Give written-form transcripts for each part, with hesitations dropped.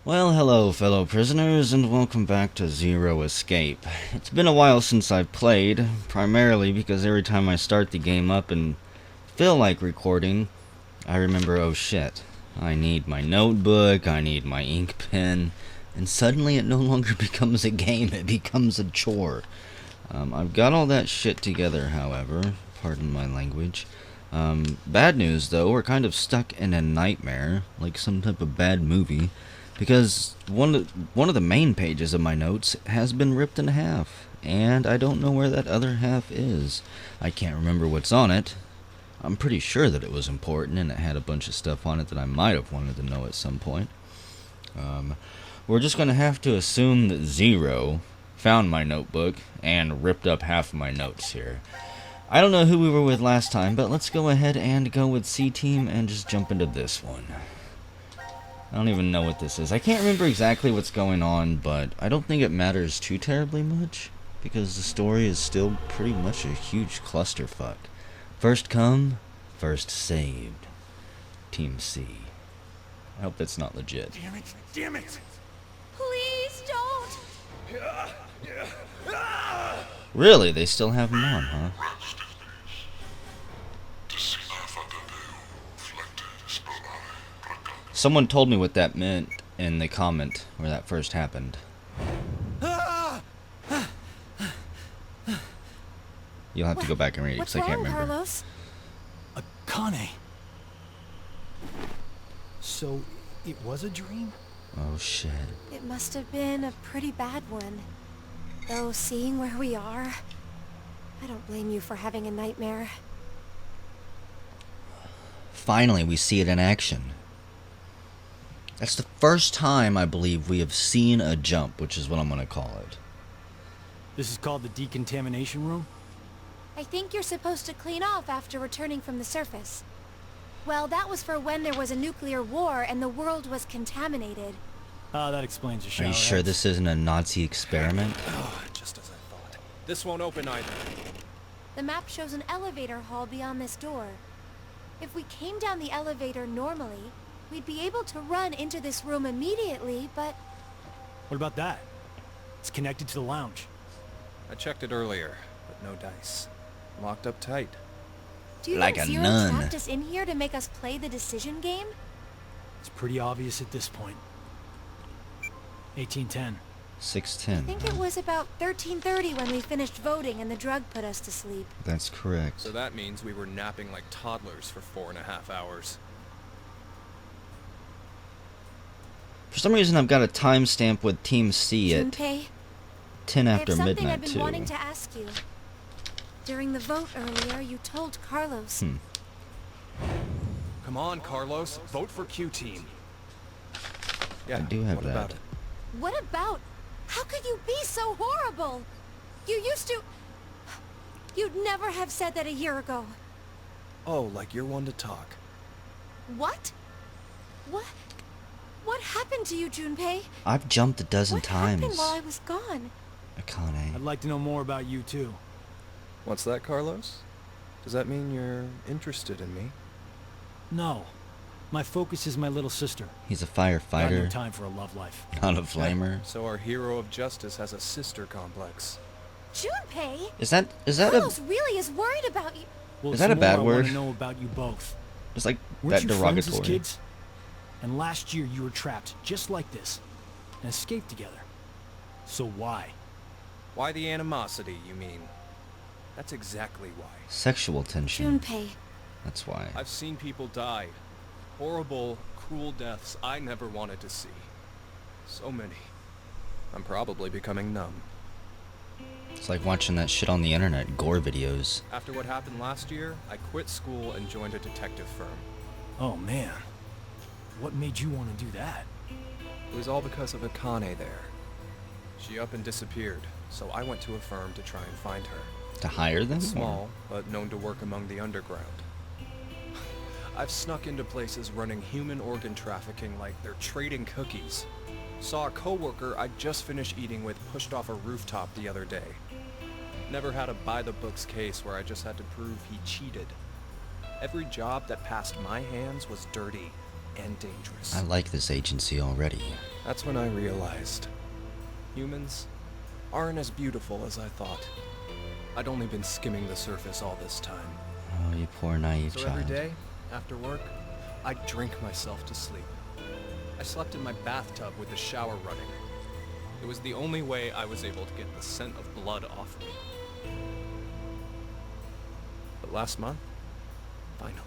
Well, hello, fellow prisoners, and welcome back to Zero Escape. It's been a while since I've played, primarily because every time I start the game up and feel like recording, I remember, oh shit, I need my notebook, I need my ink pen, and suddenly it no longer becomes a game, it becomes a chore. I've got all that shit together, however, pardon my language. Bad news, though, we're kind of stuck in a nightmare, like some type of bad movie. Because one of the main pages of my notes has been ripped in half, and I don't know where that other half is. I can't remember what's on it. I'm pretty sure that it was important, and it had a bunch of stuff on it that I might have wanted to know at some point. We're just going to have to assume that Zero found my notebook and ripped up half of my notes here. I don't know who we were with last time, but let's go ahead and go with C-Team and just jump into this one. I don't even know what this is. I can't remember exactly what's going on, but I don't think it matters too terribly much, because the story is still pretty much a huge clusterfuck. First come, first saved. Team C. I hope that's not legit. Damn it! Damn it! Please don't! Really? They still have him on, huh? Someone told me what that meant in the comment where that first happened. You'll have to go back and read it because I can't remember. Carlos? Akane. So, it was a dream? Oh shit. It must have been a pretty bad one. Though, seeing where we are, I don't blame you for having a nightmare. Finally, we see it in action. That's the first time I believe we have seen a jump, which is what I'm going to call it. This is called the decontamination room? I think you're supposed to clean off after returning from the surface. Well, that was for when there was a nuclear war and the world was contaminated. Ah, that explains the shower. Are you sure this isn't a Nazi experiment? Oh, just as I thought. This won't open either. The map shows an elevator hall beyond this door. If we came down the elevator normally, we'd be able to run into this room immediately, but... What about that? It's connected to the lounge. I checked it earlier, but no dice. Locked up tight. Do you Like think a Zero nun. trapped us in here to make us play the decision game? It's pretty obvious at this point. 1810. 610. I think it was about 13:30 when we finished voting and the drug put us to sleep. That's correct. So that means we were napping like toddlers for 4.5 hours. For some reason, I've got a timestamp with Team C at Junpei, 10 I after have something midnight, I've been too. wanting to ask you. During the vote earlier, you told Carlos. Come on, Carlos. Vote for Q Team. Yeah, I do have what that. about it? What about? How could you be so horrible? You used to... You'd never have said that a year ago. Oh, like you're one to talk. What? What happened to you, Junpei? I've jumped a dozen What times. happened while I was gone? Akane. I'd like to know more about you, too. What's that, Carlos? Does that mean you're interested in me? No. My focus is my little sister. He's a Got no firefighter, time for a love life. not a flamer. So our hero of justice has a sister complex. Junpei? Is that Carlos really is worried about you. Well, Is that a some bad more I word? want to know about you both. It's like Weren't that you friends as derogatory. kids? And last year you were trapped just like this and escaped together. So why? Why the animosity, you mean? That's exactly why. Sexual tension. Junpei. That's why. I've seen people die. Horrible, cruel deaths I never wanted to see. So many. I'm probably becoming numb. It's like watching that shit on the internet, gore videos. After what happened last year, I quit school and joined a detective firm. Oh man. What made you want to do that? It was all because of Akane there. She up and disappeared, so I went to a firm to try and find her. To hire them? Small, but known to work among the underground. I've snuck into places running human organ trafficking like they're trading cookies. Saw a coworker I'd just finished eating with pushed off a rooftop the other day. Never had a by-the-books case where I just had to prove he cheated. Every job that passed my hands was dirty and dangerous. I like this agency already. That's when I realized humans aren't as beautiful as I thought. I'd only been skimming the surface all this time. Oh, you poor naive So child. every day, after work, I'd drink myself to sleep. I slept in my bathtub with the shower running. It was the only way I was able to get the scent of blood off me. But last month, finally,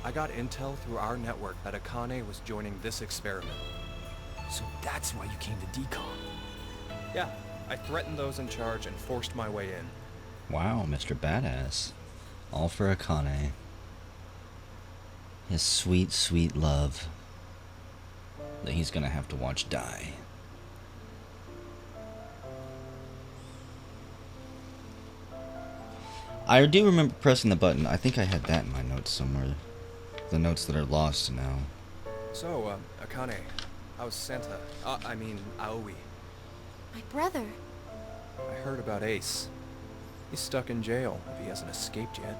I got intel through our network that Akane was joining this experiment. So that's why you came to decom. Yeah, I threatened those in charge and forced my way in. Wow, Mr. Badass. All for Akane. His sweet, sweet love that he's gonna have to watch die. I do remember pressing the button. I think I had that in my notes somewhere. The notes that are lost now. So, Akane, how's Santa? Aoi. My brother. I heard about Ace. He's stuck in jail, if he hasn't escaped yet.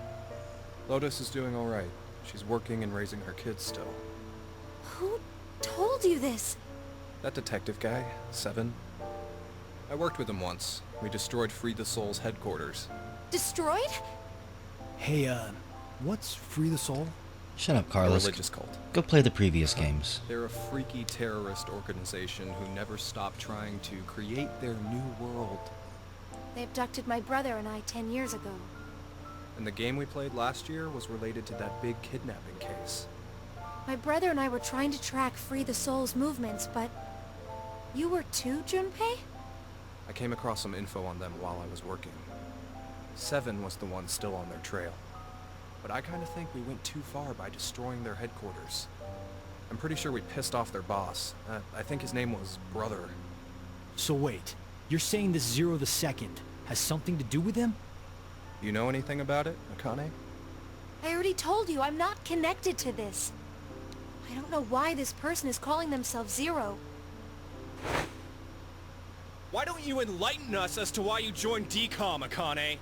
Lotus is doing alright. She's working and raising her kids still. Who told you this? That detective guy, Seven. I worked with him once. We destroyed Free the Soul's headquarters. Destroyed? Hey, what's Free the Soul? Shut up, A Carlos. religious cult. Go play the previous games. They're a freaky terrorist organization who never stop trying to create their new world. They abducted my brother and I 10 years ago. And the game we played last year was related to that big kidnapping case. My brother and I were trying to track Free the Soul's movements, but... You were too, Junpei? I came across some info on them while I was working. Seven was the one still on their trail. But I kinda think we went too far by destroying their headquarters. I'm pretty sure we pissed off their boss. I think his name was Brother. So wait, you're saying this Zero the Second has something to do with him? You know anything about it, Akane? I already told you, I'm not connected to this. I don't know why this person is calling themselves Zero. Why don't you enlighten us as to why you joined DCOM, Akane?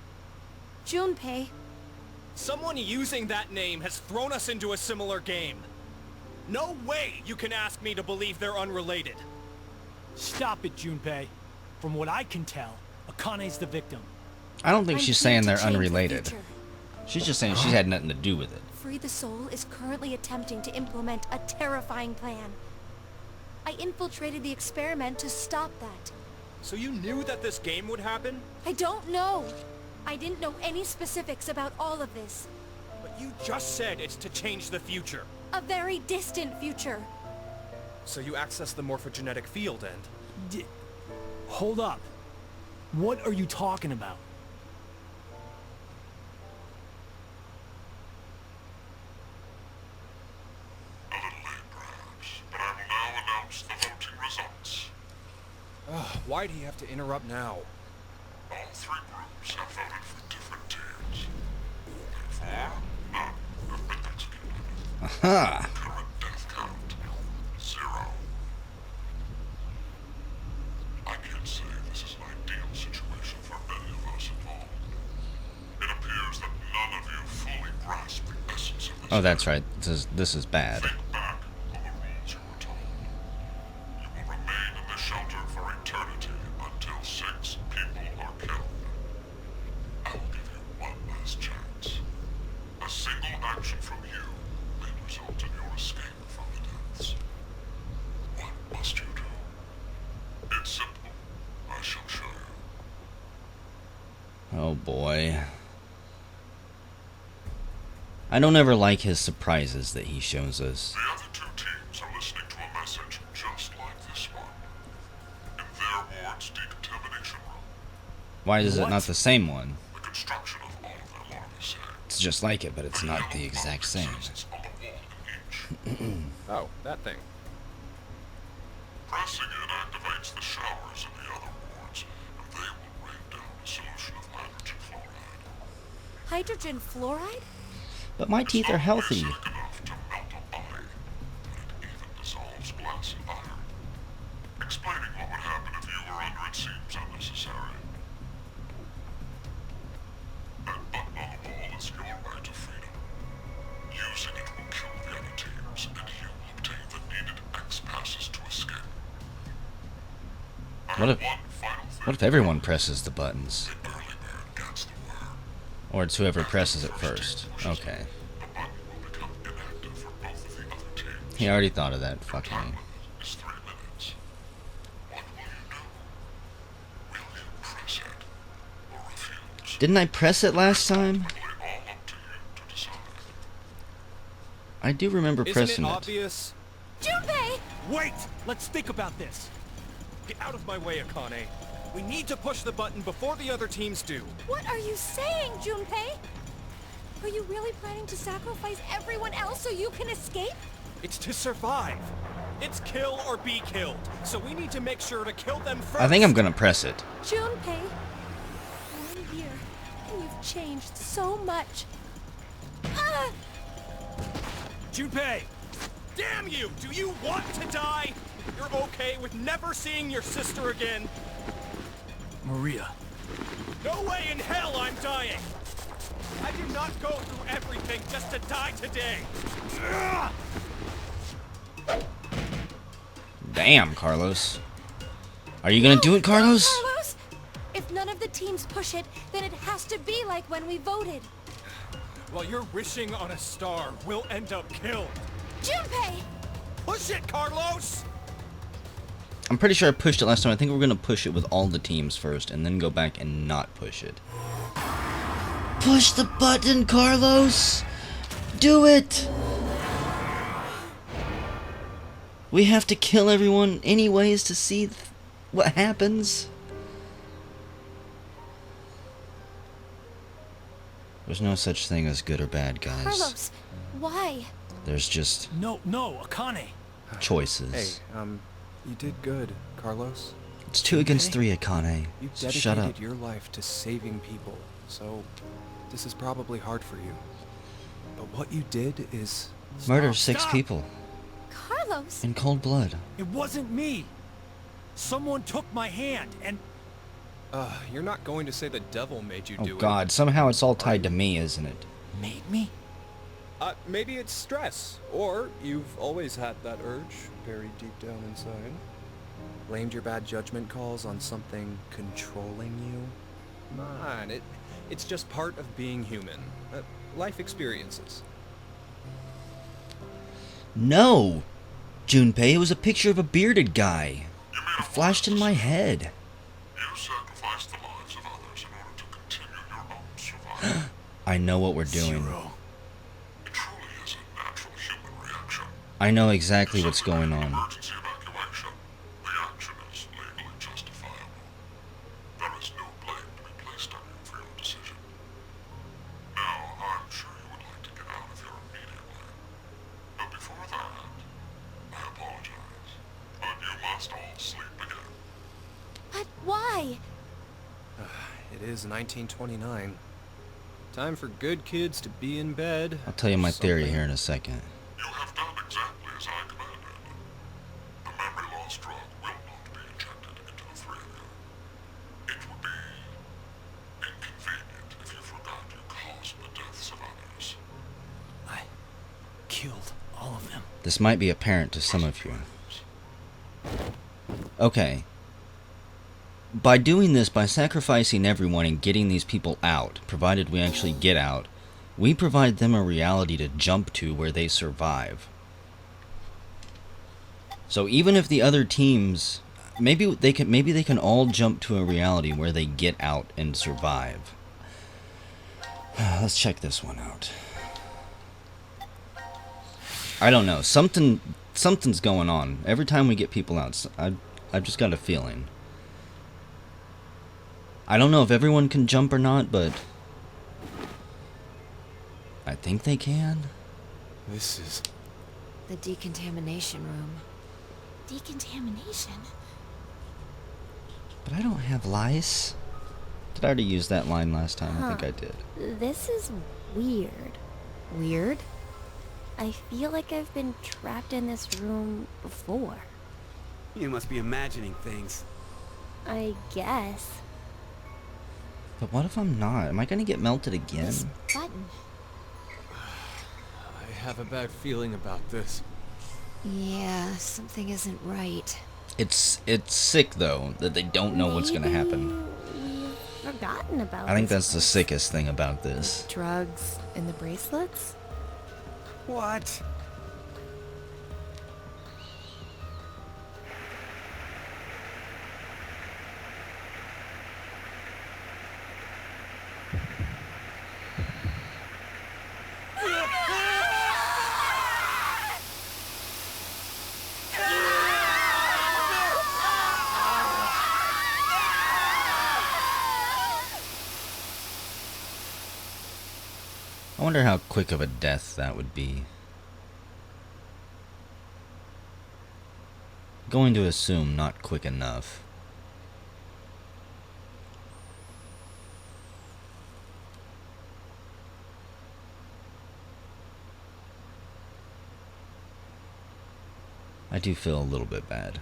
Junpei, Someone using that name has thrown us into a similar game. No way you can ask me to believe they're unrelated. Stop it, Junpei. From what I can tell, Akane's the victim. I don't think I'm she's here saying to they're change the unrelated. future. She's just saying she had nothing to do with it. Free the Soul is currently attempting to implement a terrifying plan. I infiltrated the experiment to stop that. So you knew that this game would happen? I don't know. I didn't know any specifics about all of this. But you just said it's to change the future. A very distant future. So you access the morphogenetic field and... Hold up. What are you talking about? A little late, perhaps, but I will now announce the voting results. Why'd he have to interrupt now? All three groups have voted for different teams. Therefore, none have been executed. Aha! Current death count, 0. I can't say this is an ideal situation for any of us involved. It appears that none of you fully grasp the essence of this. Oh, that's right. This is bad. Think back on the rules you were told. You will remain in the shelter for eternity until 6 people are killed. I will give you one last chance. A single action from you may result in your escape from the deaths. What must you do? It's simple. I shall show you. Oh boy. I don't ever like his surprises that he shows us. The other 2 teams are listening to a message just like this one. In their ward's decontamination room, Why is it What? not the same one? the construction of all of their larvae say. It's just like it, but it's not the exact same. Says on the wall in each. Oh, that thing. Pressing it activates the showers in the other wards, and they will rain down a solution of hydrogen fluoride. Hydrogen fluoride? But my teeth are healthy. Acidic enough to melt a body, but it even dissolves glass and iron. Explaining what would happen if you were under it seems unnecessary. That button on the wall is your right to freedom. Using it will kill the other teams, and you obtain the needed What if everyone presses the buttons? Or it's whoever presses it first. Okay. He already thought of that. Fuck me. It's 3 minutes. What will you do? Will you press it or refuse? Didn't I press it last time? All up to you to decide. I do remember Isn't pressing it it. obvious? Junpei! Wait! Let's think about this. Get out of my way, Akane. We need to push the button before the other teams do. What are you saying, Junpei? Are you really planning to sacrifice everyone else so you can escape? It's to survive. It's kill or be killed. So we need to make sure to kill them first. I think I'm gonna press it. Junpei, 1 year, and you've changed so much. Ah! Junpei! Damn you! Do you want to die? You're okay with never seeing your sister again? Maria. No way in hell I'm dying! I did not go through everything just to die today! Ugh! Damn, Carlos. Are you gonna do it, Carlos? Carlos? If none of the teams push it, then it has to be like when we voted. While you're wishing on a star, we'll end up killed. Junpei! Push it, Carlos! I'm pretty sure I pushed it last time. I think we're gonna push it with all the teams first, and then go back and not push it. Push the button, Carlos! Do it! We have to kill everyone anyways to see what happens. There's no such thing as good or bad, guys. Carlos, why? There's just No, Akane. choices. You did good, Carlos. It's 2 against 3, Akane. You So dedicated shut up. your life to saving people, so this is probably hard for you. But what you did is... Murder 6 Stop! people Carlos! in cold blood. It wasn't me. Someone took my hand and... You're not going to say the devil made you do Oh it. god, somehow it's all tied to me, isn't it? made me? Maybe it's stress, or you've always had that urge buried deep down inside. Blamed your bad judgment calls on something controlling you? Man, it's just part of being human. Life experiences. No! Junpei, it was a picture of a bearded guy. It flashed in my head. You sacrificed the lives of others in order to continue your own survival. I know what we're doing. Zero. It truly is a natural human reaction. I know exactly what's going on. Emergency evacuation. The action is legally justifiable. There is no blame to be placed on you for your decision. Now, I'm sure you would like to get out of here immediately. But before that, I apologize. But you must all sleep again. But why? It is 1929. Time for good kids to be in bed. I'll tell you my theory Something. here in a second. You have done exactly as I commanded. The memory loss drug will not be injected into the three of you. It would be inconvenient if you forgot you caused the deaths of others. I killed all of them. This might be apparent to some of you. Okay. By doing this, by sacrificing everyone and getting these people out, provided we actually get out, we provide them a reality to jump to where they survive. So even if the other teams, maybe they can all jump to a reality where they get out and survive. Let's check this one out. I don't know. Something's going on. Every time we get people out, I've just got a feeling. I don't know if everyone can jump or not, but I think they can. This is... The decontamination room. Decontamination? But I don't have lice. Did I already use that line last time? I think I did. This is weird. Weird? I feel like I've been trapped in this room before. You must be imagining things. I guess. But what if I'm not? Am I gonna get melted again? This button. I have a bad feeling about this. Yeah, something isn't right. It's sick though that they don't know what's gonna happen. We've forgotten about I think this that's the place. sickest thing about this. Drugs and the bracelets? What? I wonder how quick of a death that would be. Going to assume not quick enough. I do feel a little bit bad.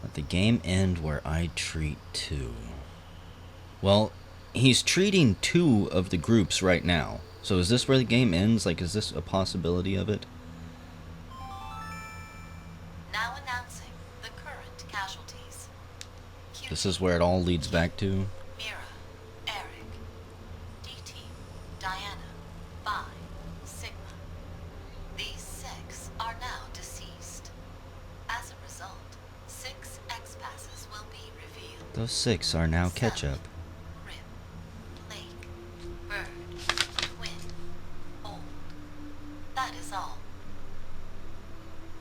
Let the game end where I treat 2. Well, he's treating 2 of the groups right now. So is this where the game ends? Like, is this a possibility of it? Now announcing the current casualties. This is where it all leads back to? Mira, Eric, DT, Diana, Phi, Sigma. These 6 are now deceased. As a result, 6 X-passes will be revealed. Those 6 are now ketchup. Rip, Blake, Bird, Twin, Old. That is all.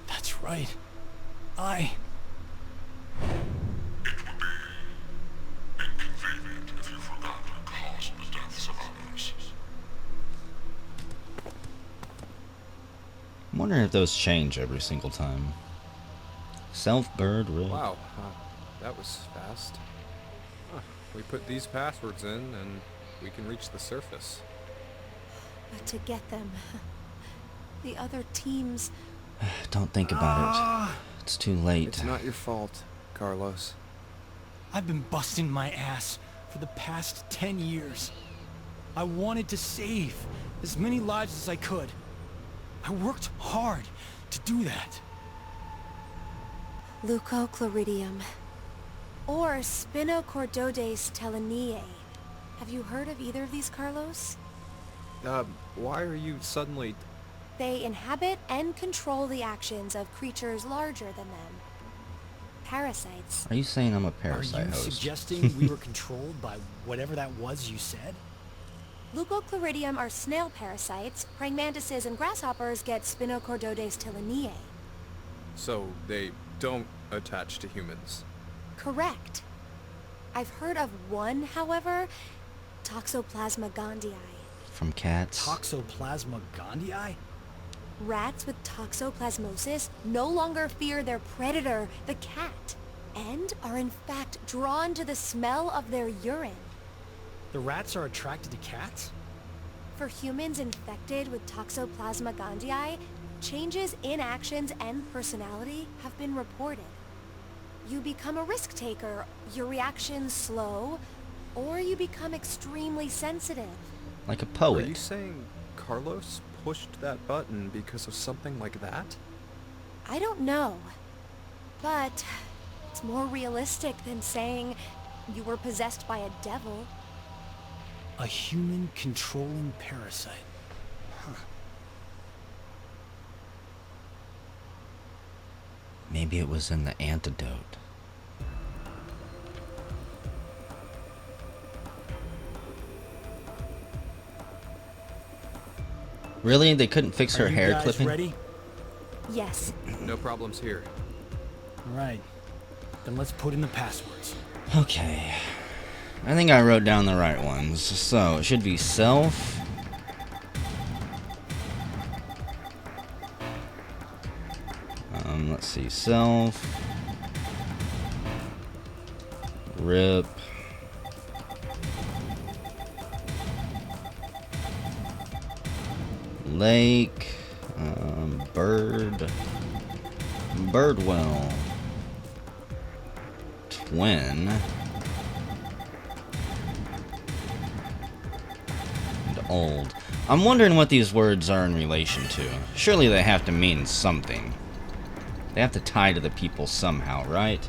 That's right. It would be inconvenient if you forgot to cause the deaths of others. I'm wondering if those change every single time. Self-bird, really? Wow, that was fast. Huh, we put these passwords in and we can reach the surface. But to get them, the other teams... Don't think about it. It's too late. It's not your fault, Carlos. I've been busting my ass for the past 10 years. I wanted to save as many lives as I could. I worked hard to do that. Leucochloridium. Or Spinochordodes teleniae. Have you heard of either of these, Carlos? Why are you suddenly... They inhabit and control the actions of creatures larger than them. Parasites. Are you saying I'm a Are parasite you host? suggesting we were controlled by whatever that was you said? Leucochloridium are snail parasites. Praying mantises and grasshoppers get Spinochordodes teleniae. So they don't attach to humans? Correct. I've heard of one, however, Toxoplasma gondii. From cats? Toxoplasma gondii? Rats with toxoplasmosis no longer fear their predator, the cat, and are in fact drawn to the smell of their urine. The rats are attracted to cats? For humans infected with Toxoplasma gondii, changes in actions and personality have been reported. You become a risk taker, your reactions slow, or you become extremely sensitive. Like a Are poet. you saying Carlos pushed that button because of something like that? I don't know, but it's more realistic than saying you were possessed by a devil. A human controlling parasite. Maybe it was in the antidote. Really? They couldn't fix her Are you hair guys clipping? ready? Yes. No problems here. Right. Then let's put in the passwords. Okay. I think I wrote down the right ones. So, it should be self. Let's see. Self. Rip. Lake. Bird. Birdwell. Twin. And old. I'm wondering what these words are in relation to. Surely they have to mean something. They have to tie to the people somehow, right?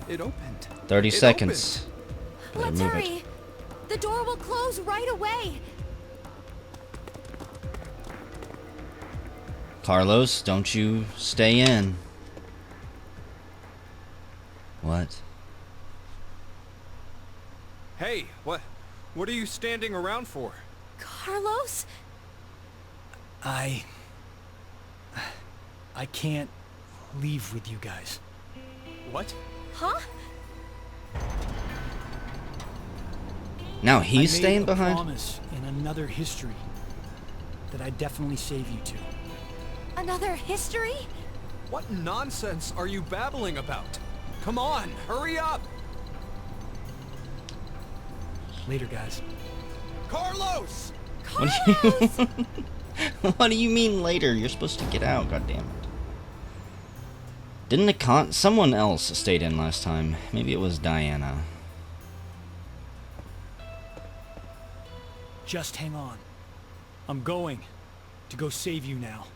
It opened. 30 It seconds. Better Let's move it. hurry. The door will close right away. Carlos, don't you stay in. What? Hey, what are you standing around for? Carlos? I can't leave with you guys. What? Huh? Now he's I staying made a behind? promise in another history that I'd definitely save you two. Another history? What nonsense are you babbling about? Come on, hurry up! Later, guys. Carlos! Carlos! What do you mean later? You're supposed to get out, goddammit. Didn't someone else stayed in last time? Maybe it was Diana. Just hang on. I'm going to go save you now.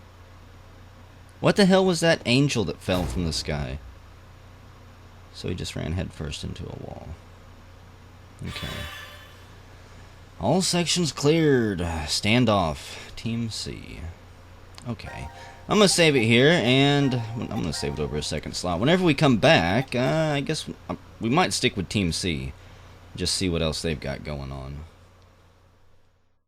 What the hell was that angel that fell from the sky? So he just ran headfirst into a wall. Okay. All sections cleared. Standoff. Team C. Okay. I'm going to save it here, and I'm going to save it over a second slot. Whenever we come back, I guess we might stick with Team C. Just see what else they've got going on.